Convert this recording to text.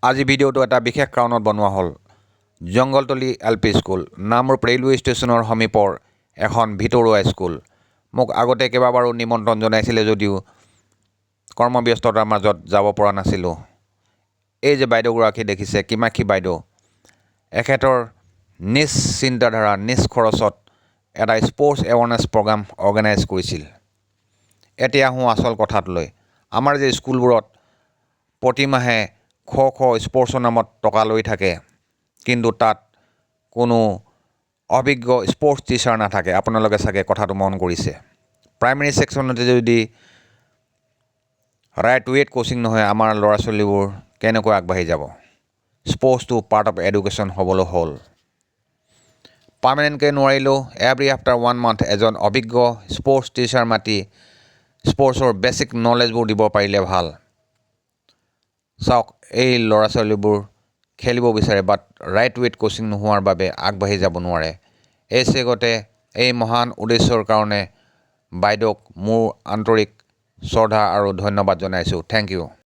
আজি ভিডিঅ'টো এটা বিশেষ কাৰণত বনোৱা হ'ল। জংগলতলী LP স্কুল নামৰূপ ৰেলৱে ষ্টেচনৰ সমীপৰ এখন ভিতৰুৱা স্কুল। মোক আগতে কেইবাবাৰো নিমন্ত্ৰণ জনাইছিলে যদিও কৰ্মব্যস্ততাৰ মাজত যাব পৰা নাছিলোঁ। এই যে বাইদেউগৰাকী দেখিছে কিমাক্ষী বাইদেউ, এখেতৰ নিজ চিন্তাধাৰা নিজ খৰচত এটা স্পৰ্টছ এৱাৰনেছ প্ৰগ্ৰাম অৰ্গেনাইজ কৰিছিল। এতিয়া আহোঁ আচল কথাটোলৈ। আমাৰ যে স্কুলবোৰত প্ৰতিমাহে শ স্পৰ্টছৰ নামত টকা লৈ থাকে, কিন্তু তাত কোনো অভিজ্ঞ স্পৰ্টছ টিচাৰ নাথাকে। আপোনালোকে চাগে কথাটো মন কৰিছে। প্ৰাইমেৰী ছেকশ্যনতে যদি ৰাইট ৱেট কোচিং নহয়, আমাৰ ল'ৰা ছোৱালীবোৰ কেনেকৈ আগবাঢ়ি যাব? স্পৰ্টছটো পাৰ্ট অফ এডুকেশ্যন হ'বলৈ হ'ল। পাৰ্মানেণ্টকৈ নোৱাৰিলেও এভৰি আফটাৰ 1 মান্থ এজন অভিজ্ঞ স্পৰ্টছ টিচাৰ মাতি স্পৰ্টছৰ বেছিক নলেজবোৰ দিব পাৰিলে ভাল। চাওক, এই ল'ৰা ছোৱালীবোৰ খেলিব বিচাৰে, বাট ৰাইট ৱেট কোচিং নোহোৱাৰ বাবে আগবাঢ়ি যাব নোৱাৰে। এই চেগতে এই মহান উদ্দেশ্যৰ কাৰণে বাইদেউক মোৰ আন্তৰিক শ্ৰদ্ধা আৰু ধন্যবাদ জনাইছোঁ। Thank U.